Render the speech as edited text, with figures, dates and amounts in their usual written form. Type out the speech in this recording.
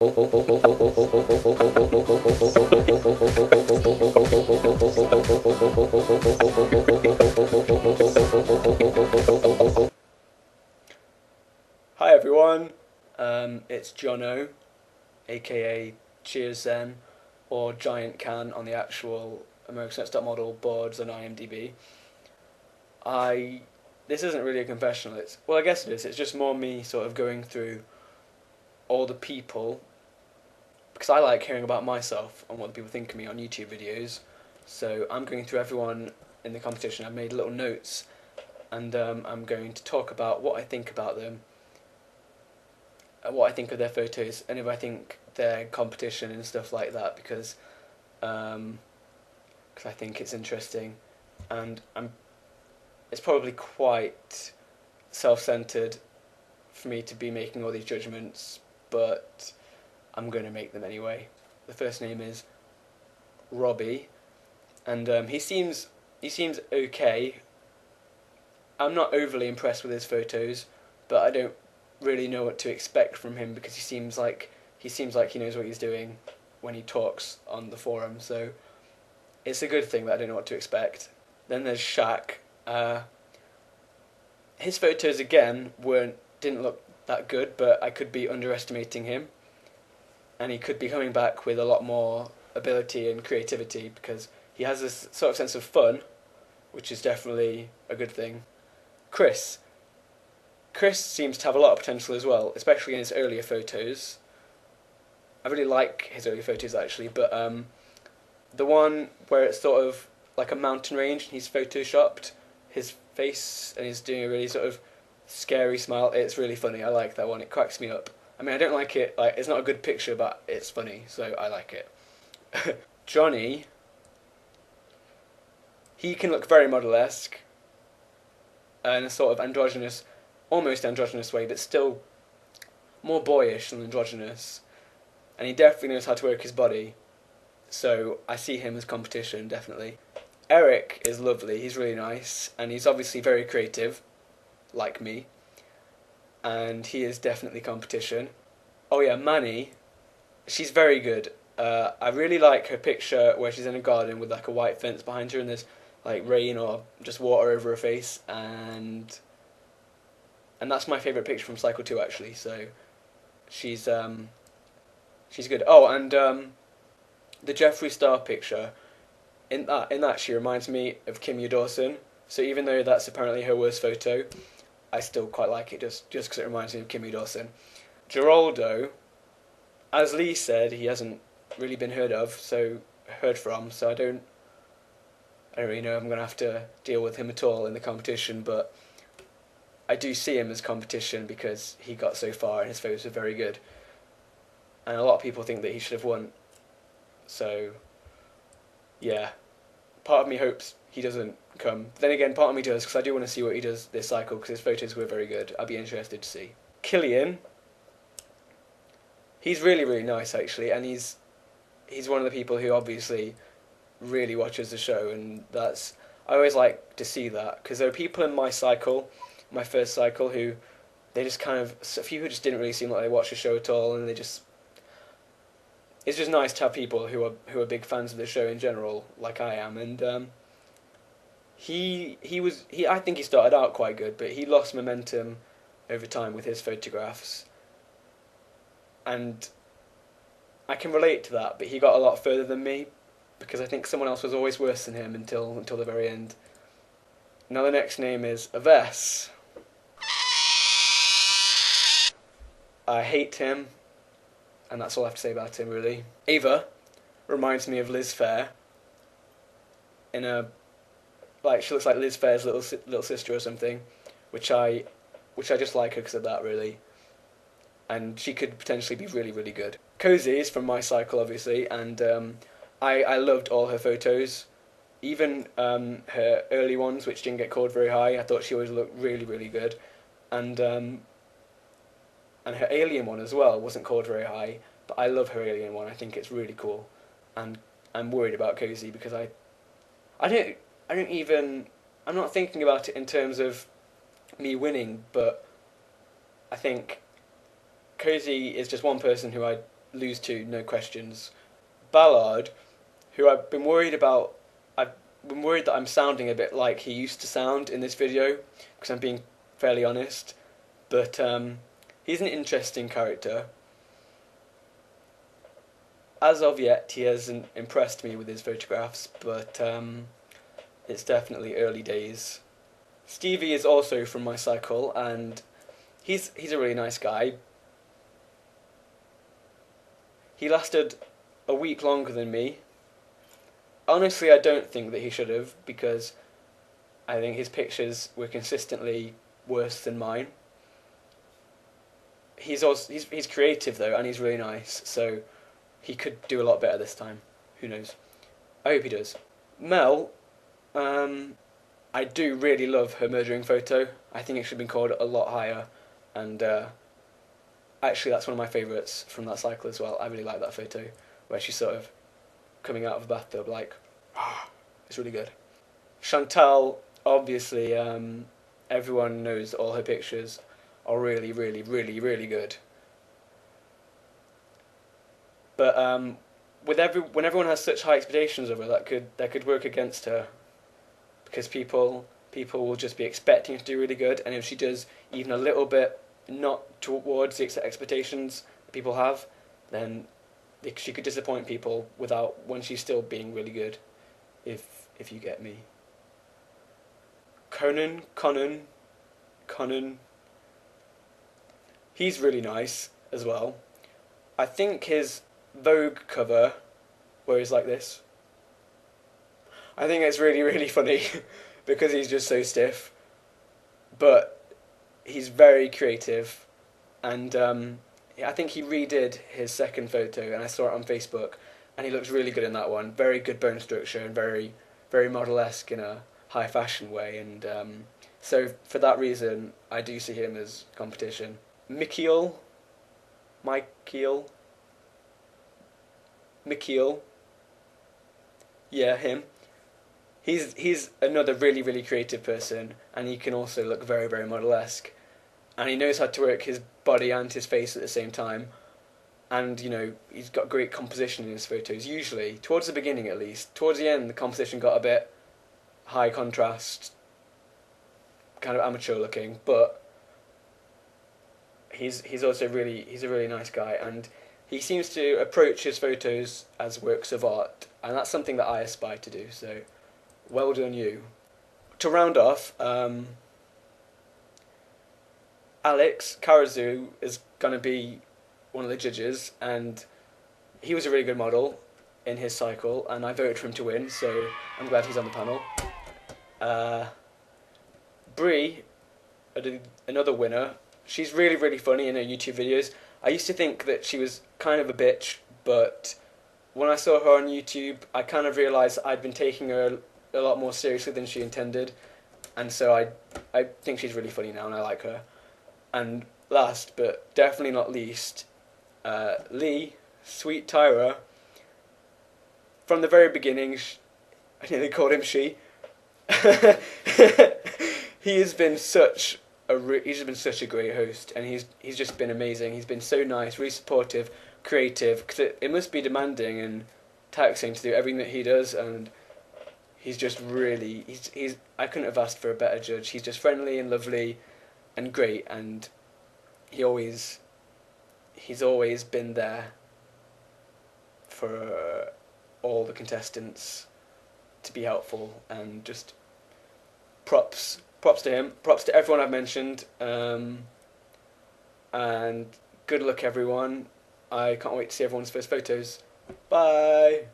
Hi everyone, it's Jono, aka Cheers Zen, or Giant Can on the actual American Next Top Model boards on IMDb. I This isn't really a confessional. I guess it is. It's just more me sort of going through all the people because I like hearing about myself and what the people think of me on YouTube videos. So I'm going through everyone in the competition. I've made little notes, and I'm going to talk about what I think about them, what I think of their photos, and if I think their competition and stuff like that, because I think it's interesting, and it's probably quite self-centered for me to be making all these judgments, but I'm going to make them anyway. The first name is Robbie, and he seems okay. I'm not overly impressed with his photos, but I don't really know what to expect from him because he seems like he knows what he's doing when he talks on the forum. So it's a good thing that I don't know what to expect. Then there's Shaq. His photos again didn't look that good, but I could be underestimating him, and he could be coming back with a lot more ability and creativity because he has this sort of sense of fun, which is definitely a good thing. Chris. Chris seems to have a lot of potential as well, especially in his earlier photos. I really like his earlier photos actually, but the one where it's sort of like a mountain range and he's photoshopped his face and he's doing a really sort of scary smile. It's really funny. I like that one. It cracks me up. I mean, I don't like it. Like, it's not a good picture, but it's funny, so I like it. Johnny, he can look very model-esque in a sort of androgynous, almost androgynous way, but still more boyish than androgynous. And he definitely knows how to work his body. So I see him as competition, definitely. Eric is lovely. He's really nice, and he's obviously very creative, like me. And he is definitely competition. Oh yeah, Manny. She's very good. I really like her picture where she's in a garden with like a white fence behind her and there's like rain or just water over her face, and that's my favourite picture from Cycle 2 actually. So she's she's good. Oh, and the Jeffree Star picture in that she reminds me of Kim Dawson. So even though that's apparently her worst photo, I still quite like it just because it reminds me of Kim Dawson. Geraldo, as Lee said, he hasn't really been heard from. So I don't really know if I'm gonna have to deal with him at all in the competition, but I do see him as competition because he got so far and his photos are very good. And a lot of people think that he should have won. So, yeah. Part of me hopes he doesn't come. Then again, part of me does because I do want to see what he does this cycle because his photos were very good. I'd be interested to see. Killian, he's really, really nice actually, and he's one of the people who obviously really watches the show, and I always like to see that because there are people in my first cycle, who they just kind of a few who just didn't really seem like they watched the show at all, and it's just nice to have people who are big fans of the show in general, like I am, and he I think he started out quite good, but he lost momentum over time with his photographs, and I can relate to that, but he got a lot further than me because I think someone else was always worse than him until the very end. Now the next name is Aves. I hate him, and that's all I have to say about him really. Ava reminds me of Liz Fair in a she looks like Liz Fair's little sister or something, which I just like her because of that really, and she could potentially be really really good. Cozy is from my cycle obviously, and I loved all her photos, even her early ones which didn't get called very high. I thought she always looked really really good, and her alien one as well wasn't called very high, but I love her alien one. I think it's really cool, and I'm worried about Cozy because I don't even I'm not thinking about it in terms of me winning, but I think Cozy is just one person who lose to, no questions. Ballard, who I've been worried about. I've been worried that I'm sounding a bit like he used to sound in this video, because I'm being fairly honest. But he's an interesting character. As of yet, he hasn't impressed me with his photographs, but it's definitely early days. Stevie is also from my cycle, and he's a really nice guy. He lasted a week longer than me. Honestly, I don't think that he should have, because I think his pictures were consistently worse than mine. He's creative though, and he's really nice, so he could do a lot better this time. Who knows? I hope he does. Mel, I do really love her murdering photo. I think it should have been called a lot higher, and actually that's one of my favourites from that cycle as well. I really like that photo, where she's sort of coming out of a bathtub like, it's really good. Chantal, obviously, everyone knows that all her pictures are really, really, really, really good. But when everyone has such high expectations of her, that could work against her, because people will just be expecting her to do really good, and if she does even a little bit not towards the expectations people have, then she could disappoint people when she's still being really good, if you get me. Conan, he's really nice as well. I think his Vogue cover, where he's like this, I think it's really, really funny because he's just so stiff. But he's very creative, and I think he redid his second photo, and I saw it on Facebook, and he looks really good in that one. Very good bone structure and very, very model-esque in a high fashion way, and so for that reason, I do see him as competition. Michiel, yeah, him. He's another really, really creative person, and he can also look very, very model-esque, and he knows how to work his body and his face at the same time, and he's got great composition in his photos. Usually, towards the beginning at least, towards the end, the composition got a bit high contrast, kind of amateur looking, but he's also a really nice guy, and he seems to approach his photos as works of art, and that's something that I aspire to do, so well done you. To round off, Alex Karazu is going to be one of the judges, and he was a really good model in his cycle, and I voted for him to win, so I'm glad he's on the panel. Brie, another winner, she's really, really funny in her YouTube videos. I used to think that she was kind of a bitch, but when I saw her on YouTube, I kind of realised I'd been taking her a lot more seriously than she intended, and so I think she's really funny now, and I like her. And last, but definitely not least, Lee, Sweet Tyra. From the very beginning, I nearly called him she. He's been such a great host, and he's just been amazing. He's been so nice, really supportive, creative, because it must be demanding and taxing to do everything that he does, and he's just really, I couldn't have asked for a better judge. He's just friendly and lovely and great, and he's always been there for all the contestants to be helpful, and just props to him, props to everyone I've mentioned, and good luck everyone. I can't wait to see everyone's first photos. Bye!